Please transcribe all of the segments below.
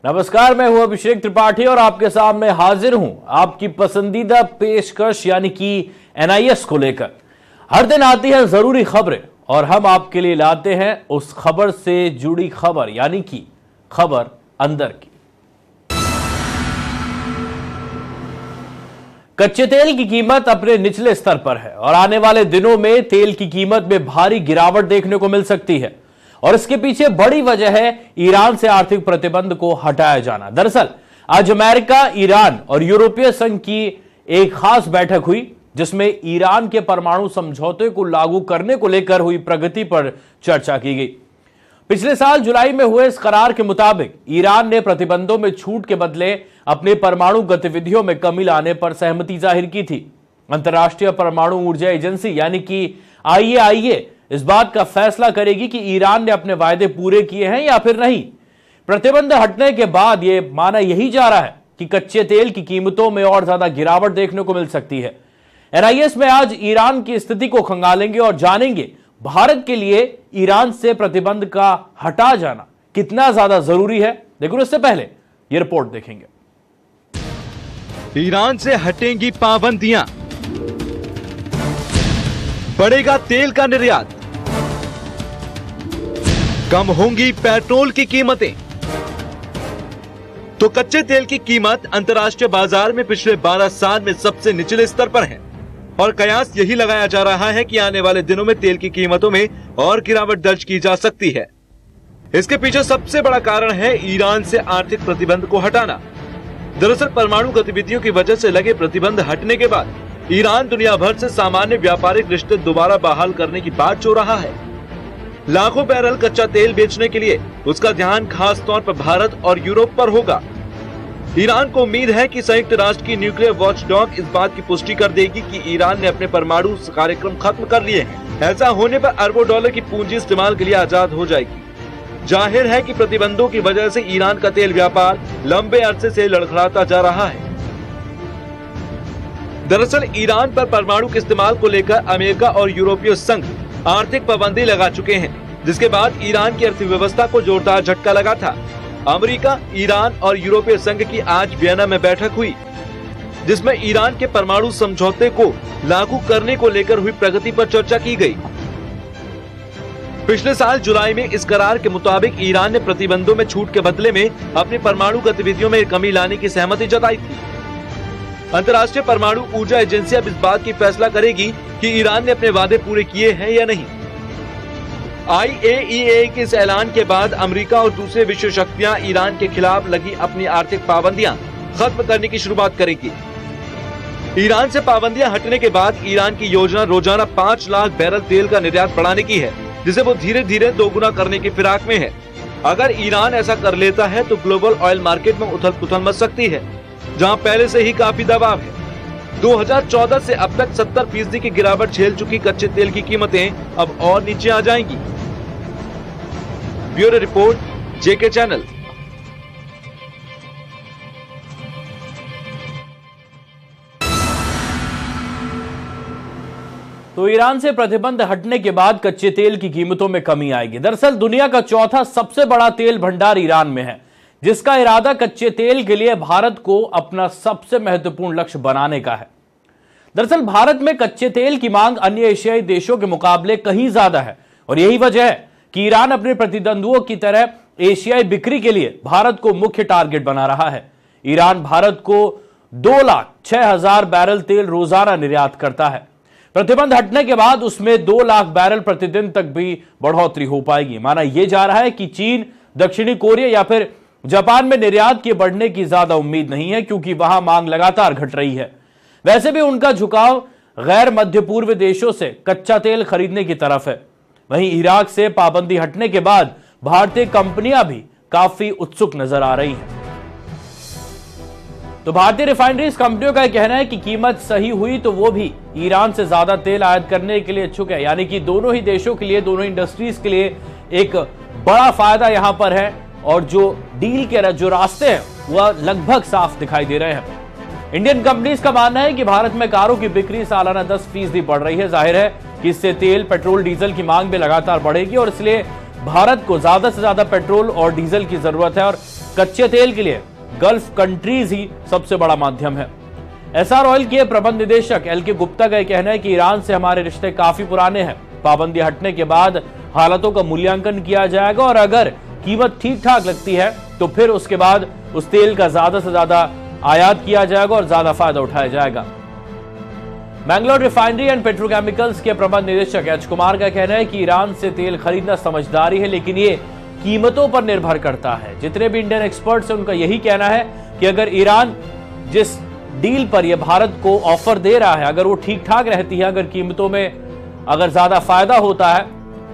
नमस्कार, मैं हूं अभिषेक त्रिपाठी और आपके सामने हाजिर हूं आपकी पसंदीदा पेशकश यानी कि एनआईएस को लेकर। हर दिन आती है जरूरी खबरें और हम आपके लिए लाते हैं उस खबर से जुड़ी खबर यानी कि खबर अंदर की। कच्चे तेल की कीमत अपने निचले स्तर पर है और आने वाले दिनों में तेल की कीमत में भारी गिरावट देखने को मिल सकती है और इसके पीछे बड़ी वजह है ईरान से आर्थिक प्रतिबंध को हटाया जाना। दरअसल आज अमेरिका, ईरान और यूरोपीय संघ की एक खास बैठक हुई जिसमें ईरान के परमाणु समझौते को लागू करने को लेकर हुई प्रगति पर चर्चा की गई। पिछले साल जुलाई में हुए इस करार के मुताबिक ईरान ने प्रतिबंधों में छूट के बदले अपने परमाणु गतिविधियों में कमी लाने पर सहमति जाहिर की थी। अंतर्राष्ट्रीय परमाणु ऊर्जा एजेंसी यानी कि IAEA इस बात का फैसला करेगी कि ईरान ने अपने वायदे पूरे किए हैं या फिर नहीं। प्रतिबंध हटने के बाद यह माना यही जा रहा है कि कच्चे तेल की कीमतों में और ज्यादा गिरावट देखने को मिल सकती है। एनआईएस में आज ईरान की स्थिति को खंगालेंगे और जानेंगे भारत के लिए ईरान से प्रतिबंध का हटा जाना कितना ज्यादा जरूरी है। लेकिन उससे पहले यह रिपोर्ट देखेंगे। ईरान से हटेंगी पाबंदियां, बढ़ेगा तेल का निर्यात, कम होंगी पेट्रोल की कीमतें। तो कच्चे तेल की कीमत अंतर्राष्ट्रीय बाजार में पिछले 12 साल में सबसे निचले स्तर पर है और कयास यही लगाया जा रहा है कि आने वाले दिनों में तेल की कीमतों में और गिरावट दर्ज की जा सकती है। इसके पीछे सबसे बड़ा कारण है ईरान से आर्थिक प्रतिबंध को हटाना। दरअसल परमाणु गतिविधियों की वजह से लगे प्रतिबंध हटने के बाद ईरान दुनिया भर से सामान्य व्यापारिक रिश्ते दोबारा बहाल करने की बात जो रहा है। लाखों बैरल कच्चा तेल बेचने के लिए उसका ध्यान खास तौर पर भारत और यूरोप पर होगा। ईरान को उम्मीद है कि संयुक्त राष्ट्र की न्यूक्लियर वॉचडॉग इस बात की पुष्टि कर देगी कि ईरान ने अपने परमाणु कार्यक्रम खत्म कर लिए हैं। ऐसा होने पर अरबों डॉलर की पूंजी इस्तेमाल के लिए आजाद हो जाएगी। जाहिर है कि प्रतिबंधों की वजह से ईरान का तेल व्यापार लंबे अरसे से लड़खड़ाता जा रहा है। दरअसल ईरान पर परमाणु के इस्तेमाल को लेकर अमेरिका और यूरोपीय संघ आर्थिक पाबंदी लगा चुके हैं, जिसके बाद ईरान की अर्थव्यवस्था को जोरदार झटका लगा था। अमेरिका, ईरान और यूरोपीय संघ की आज वियना में बैठक हुई जिसमें ईरान के परमाणु समझौते को लागू करने को लेकर हुई प्रगति पर चर्चा की गई। पिछले साल जुलाई में इस करार के मुताबिक ईरान ने प्रतिबंधों में छूट के बदले में अपनी परमाणु गतिविधियों में कमी लाने की सहमति जताई थी। अंतर्राष्ट्रीय परमाणु ऊर्जा एजेंसी अब इस बात की फैसला करेगी कि ईरान ने अपने वादे पूरे किए हैं या नहीं। IAEA के इस ऐलान के बाद अमेरिका और दूसरे विश्व शक्तियां ईरान के खिलाफ लगी अपनी आर्थिक पाबंदियां खत्म करने की शुरुआत करेगी। ईरान से पाबंदियां हटने के बाद ईरान की योजना रोजाना 5 लाख बैरल तेल का निर्यात बढ़ाने की है, जिसे वो धीरे धीरे दोगुना करने की फिराक में है। अगर ईरान ऐसा कर लेता है तो ग्लोबल ऑयल मार्केट में उथल पुथल मच सकती है, जहां पहले से ही काफी दबाव है। 2014 से अब तक 70% की गिरावट झेल चुकी कच्चे तेल की कीमतें अब और नीचे आ जाएंगी। Bureau report, JK channel. तो ईरान से प्रतिबंध हटने के बाद कच्चे तेल की कीमतों में कमी आएगी। दरअसल दुनिया का चौथा सबसे बड़ा तेल भंडार ईरान में है, जिसका इरादा कच्चे तेल के लिए भारत को अपना सबसे महत्वपूर्ण लक्ष्य बनाने का है। दरअसल भारत में कच्चे तेल की मांग अन्य एशियाई देशों के मुकाबले कहीं ज्यादा है और यही वजह है कि ईरान अपने प्रतिद्वंद्वियों की तरह एशियाई बिक्री के लिए भारत को मुख्य टारगेट बना रहा है। ईरान भारत को 2,06,000 बैरल तेल रोजाना निर्यात करता है। प्रतिबंध हटने के बाद उसमें 2 लाख बैरल प्रतिदिन तक भी बढ़ोतरी हो पाएगी। माना यह जा रहा है कि चीन, दक्षिणी कोरिया या फिर जापान में निर्यात के बढ़ने की ज्यादा उम्मीद नहीं है, क्योंकि वहां मांग लगातार घट रही है। वैसे भी उनका झुकाव गैर मध्य पूर्व देशों से कच्चा तेल खरीदने की तरफ है। वहीं इराक से पाबंदी हटने के बाद भारतीय कंपनियां भी काफी उत्सुक नजर आ रही हैं। तो भारतीय रिफाइनरीज कंपनियों का कहना है कि कीमत सही हुई तो वो भी ईरान से ज्यादा तेल आयात करने के लिए इच्छुक है। यानी कि दोनों ही देशों के लिए, दोनों इंडस्ट्रीज के लिए एक बड़ा फायदा यहां पर है और जो डील के जो रास्ते हैं वह लगभग साफ दिखाई दे रहे हैं। इंडियन कंपनीज का मानना है कि भारत में कारों की बिक्री सालाना 10% बढ़ रही है। जाहिर है कि इससे तेल, पेट्रोल, डीजल की मांग भी लगातार बढ़ेगी और इसलिए भारत को ज्यादा से ज्यादा पेट्रोल और डीजल की जरूरत है और कच्चे तेल के लिए गल्फ कंट्रीज ही सबसे बड़ा माध्यम है। एसआर ऑयल के प्रबंध निदेशक एल.के. गुप्ता का कहना है कि ईरान से हमारे रिश्ते काफी पुराने हैं। पाबंदी हटने के बाद हालातों का मूल्यांकन किया जाएगा और अगर कीमत ठीक ठाक लगती है तो फिर उसके बाद उस तेल का ज्यादा से ज्यादा आयात किया जाएगा और ज्यादा फायदा उठाया जाएगा। मैंगलोर रिफाइनरी एंड पेट्रोकेमिकल्स के प्रबंध निदेशक एच कुमार का कहना है कि ईरान से तेल खरीदना समझदारी है, लेकिन ये कीमतों पर निर्भर करता है। जितने भी इंडियन एक्सपर्ट्स हैं उनका यही कहना है कि अगर ईरान जिस डील पर यह भारत को ऑफर दे रहा है अगर वो ठीक ठाक रहती है, अगर कीमतों में अगर ज्यादा फायदा होता है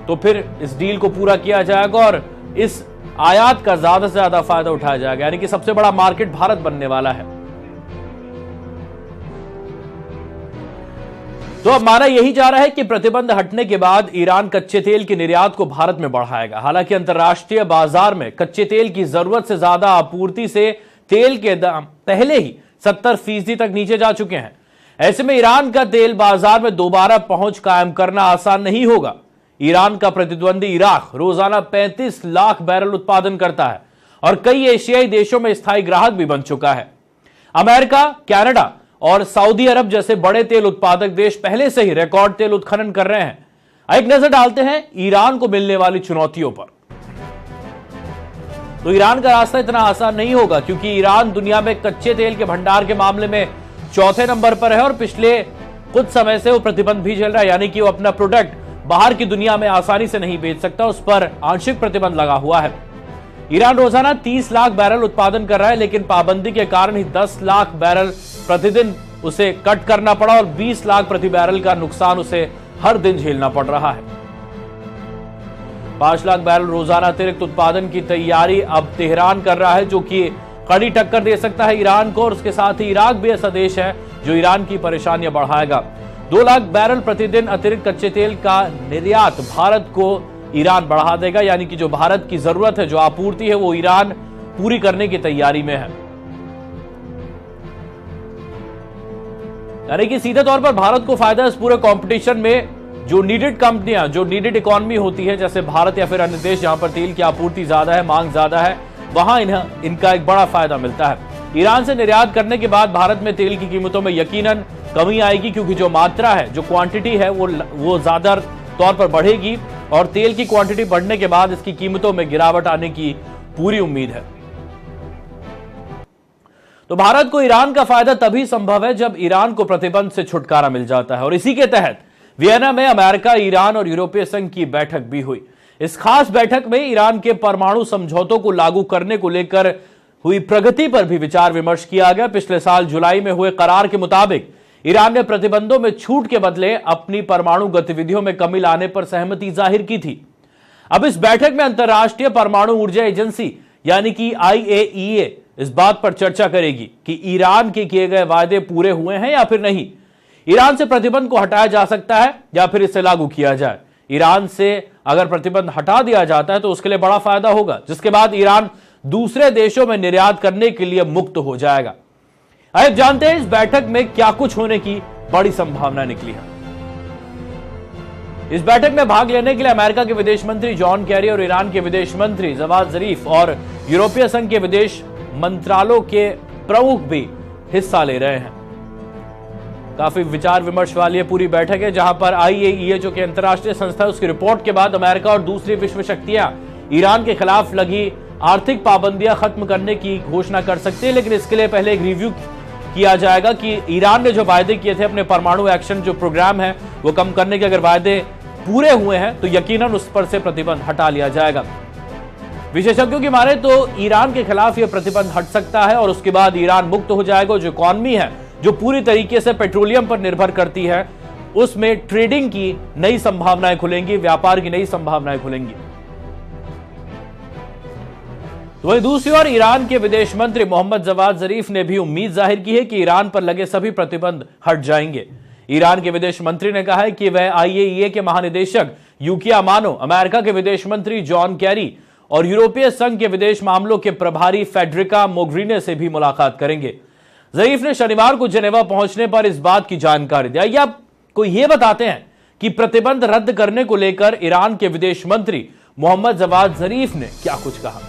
तो फिर इस डील को पूरा किया जाएगा और इस आयात का ज्यादा से ज्यादा फायदा उठाया जाएगा, यानी कि सबसे बड़ा मार्केट भारत बनने वाला है। तो अब माना यही जा रहा है कि प्रतिबंध हटने के बाद ईरान कच्चे तेल के निर्यात को भारत में बढ़ाएगा। हालांकि अंतर्राष्ट्रीय बाजार में कच्चे तेल की जरूरत से ज्यादा आपूर्ति से तेल के दाम पहले ही 70% तक नीचे जा चुके हैं। ऐसे में ईरान का तेल बाजार में दोबारा पहुंच कायम करना आसान नहीं होगा। ईरान का प्रतिद्वंदी इराक रोजाना 35 लाख बैरल उत्पादन करता है और कई एशियाई देशों में स्थायी ग्राहक भी बन चुका है। अमेरिका, कनाडा और सऊदी अरब जैसे बड़े तेल उत्पादक देश पहले से ही रिकॉर्ड तेल उत्खनन कर रहे हैं। एक नजर डालते हैं ईरान को मिलने वाली चुनौतियों पर। तो ईरान का रास्ता इतना आसान नहीं होगा क्योंकि ईरान दुनिया में कच्चे तेल के भंडार के मामले में चौथे नंबर पर है और पिछले कुछ समय से वो प्रतिबंध भी झेल रहा है, यानी कि वो अपना प्रोडक्ट बाहर की दुनिया में आसानी से नहीं बेच सकता, उस पर आंशिक प्रतिबंध लगा हुआ है। ईरान रोजाना 30 लाख बैरल उत्पादन कर रहा है, लेकिन पाबंदी के कारण ही 10 लाख बैरल प्रतिदिन उसे कट करना पड़ा और 20 लाख प्रति बैरल का नुकसान उसे हर दिन झेलना पड़ रहा है। 5 लाख बैरल रोजाना अतिरिक्त उत्पादन की तैयारी अब तेहरान कर रहा है, जो कि कड़ी टक्कर दे सकता है ईरान को। और उसके साथ ही इराक भी ऐसा देश है जो ईरान की परेशानियां बढ़ाएगा। 2 लाख बैरल प्रतिदिन अतिरिक्त कच्चे तेल का निर्यात भारत को ईरान बढ़ा देगा, यानी कि जो भारत की जरूरत है, जो आपूर्ति है, वो ईरान पूरी करने की तैयारी में है। यानी कि सीधे तौर पर भारत को फायदा इस पूरे कंपटीशन में। जो नीडेड कंपनियां, जो नीडेड इकोनॉमी होती है जैसे भारत या फिर अन्य देश जहां पर तेल की आपूर्ति ज्यादा है, मांग ज्यादा है, वहां इनका एक बड़ा फायदा मिलता है। ईरान से निर्यात करने के बाद भारत में तेल की कीमतों में यकीनन कमी आएगी, क्योंकि जो मात्रा है, जो क्वांटिटी है, वो ज्यादा तौर पर बढ़ेगी और तेल की क्वांटिटी बढ़ने के बाद इसकी कीमतों में गिरावट आने की पूरी उम्मीद है। तो भारत को ईरान का फायदा तभी संभव है जब ईरान को प्रतिबंध से छुटकारा मिल जाता है और इसी के तहत वियना में अमेरिका, ईरान और यूरोपीय संघ की बैठक भी हुई। इस खास बैठक में ईरान के परमाणु समझौतों को लागू करने को लेकर हुई प्रगति पर भी विचार विमर्श किया गया। पिछले साल जुलाई में हुए करार के मुताबिक ईरान ने प्रतिबंधों में छूट के बदले अपनी परमाणु गतिविधियों में कमी लाने पर सहमति जाहिर की थी। अब इस बैठक में अंतर्राष्ट्रीय परमाणु ऊर्जा एजेंसी यानी कि IAEA इस बात पर चर्चा करेगी कि ईरान के किए गए वायदे पूरे हुए हैं या फिर नहीं। ईरान से प्रतिबंध को हटाया जा सकता है या फिर इसे लागू किया जाए। ईरान से अगर प्रतिबंध हटा दिया जाता है तो उसके लिए बड़ा फायदा होगा, जिसके बाद ईरान दूसरे देशों में निर्यात करने के लिए मुक्त हो जाएगा। अब जानते हैं इस बैठक में क्या कुछ होने की बड़ी संभावना निकली है। इस बैठक में भाग लेने के लिए अमेरिका के विदेश मंत्री जॉन कैरी और ईरान के विदेश मंत्री जवाद जरीफ और यूरोपीय संघ के विदेश मंत्रालयों के प्रमुख भी हिस्सा ले रहे हैं। काफी विचार विमर्श वाली ये पूरी बैठक है, जहां पर IAEA जो कि अंतर्राष्ट्रीय संस्था है, उसकी रिपोर्ट के बाद अमेरिका और दूसरी विश्व शक्तियां ईरान के खिलाफ लगी आर्थिक पाबंदियां खत्म करने की घोषणा कर सकती है। लेकिन इसके लिए पहले एक रिव्यू किया जाएगा कि ईरान ने जो वायदे किए थे अपने परमाणु एक्शन जो प्रोग्राम है वो कम करने के, अगर वायदे पूरे हुए हैं तो यकीनन उस पर से प्रतिबंध हटा लिया जाएगा। विशेषज्ञों की माने तो ईरान के खिलाफ यह प्रतिबंध हट सकता है और उसके बाद ईरान मुक्त हो जाएगा। जो इकॉनमी है जो पूरी तरीके से पेट्रोलियम पर निर्भर करती है, उसमें ट्रेडिंग की नई संभावनाएं खुलेंगी, व्यापार की नई संभावनाएं खुलेंगी। तो वहीं दूसरी ओर ईरान के विदेश मंत्री मोहम्मद जवाद जरीफ ने भी उम्मीद जाहिर की है कि ईरान पर लगे सभी प्रतिबंध हट जाएंगे। ईरान के विदेश मंत्री ने कहा है कि वह IAEA के महानिदेशक यूकिया अमानो, अमेरिका के विदेश मंत्री जॉन कैरी और यूरोपीय संघ के विदेश मामलों के प्रभारी फेडरिका मोगरीने से भी मुलाकात करेंगे। जरीफ ने शनिवार को जेनेवा पहुंचने पर इस बात की जानकारी दी। आइए आपको यह बताते हैं कि प्रतिबंध रद्द करने को लेकर ईरान के विदेश मंत्री मोहम्मद जवाद जरीफ ने क्या कुछ कहा।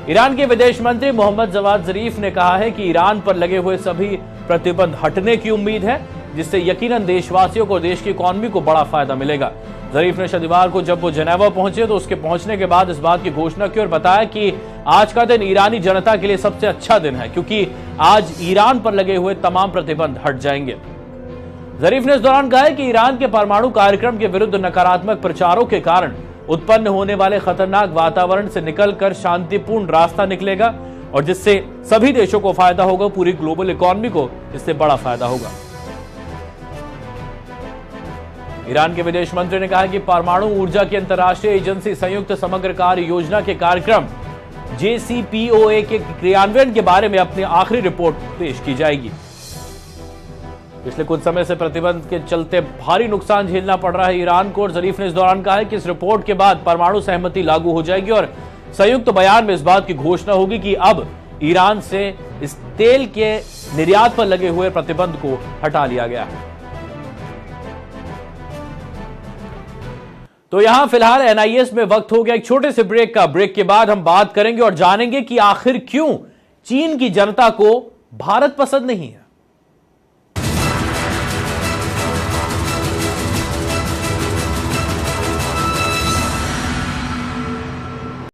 ईरान के विदेश मंत्री मोहम्मद जवाद जरीफ ने कहा है कि ईरान पर लगे हुए सभी प्रतिबंध हटने की उम्मीद है, जिससे यकीनन देशवासियों को, देश की इकॉनमी को बड़ा फायदा मिलेगा। जरीफ ने शनिवार को जब वो जेनेवा पहुंचे तो उसके पहुंचने के बाद इस बात की घोषणा की और बताया कि आज का दिन ईरानी जनता के लिए सबसे अच्छा दिन है, क्योंकि आज ईरान पर लगे हुए तमाम प्रतिबंध हट जाएंगे। जरीफ ने इस दौरान कहा कि ईरान के परमाणु कार्यक्रम के विरुद्ध नकारात्मक प्रचारों के कारण उत्पन्न होने वाले खतरनाक वातावरण से निकलकर शांतिपूर्ण रास्ता निकलेगा और जिससे सभी देशों को फायदा होगा, पूरी ग्लोबल इकोनॉमी को इससे बड़ा फायदा होगा। ईरान के विदेश मंत्री ने कहा कि परमाणु ऊर्जा की अंतर्राष्ट्रीय एजेंसी संयुक्त समग्र कार्य योजना के कार्यक्रम JCPOA के क्रियान्वयन के बारे में अपनी आखिरी रिपोर्ट पेश की जाएगी। पिछले कुछ समय से प्रतिबंध के चलते भारी नुकसान झेलना पड़ रहा है ईरान को और जरीफ ने इस दौरान कहा है कि इस रिपोर्ट के बाद परमाणु सहमति लागू हो जाएगी और संयुक्त बयान में इस बात की घोषणा होगी कि अब ईरान से इस तेल के निर्यात पर लगे हुए प्रतिबंध को हटा लिया गया है। तो यहां फिलहाल NIS में वक्त हो गया एक छोटे से ब्रेक का। ब्रेक के बाद हम बात करेंगे और जानेंगे कि आखिर क्यों चीन की जनता को भारत पसंद नहीं है।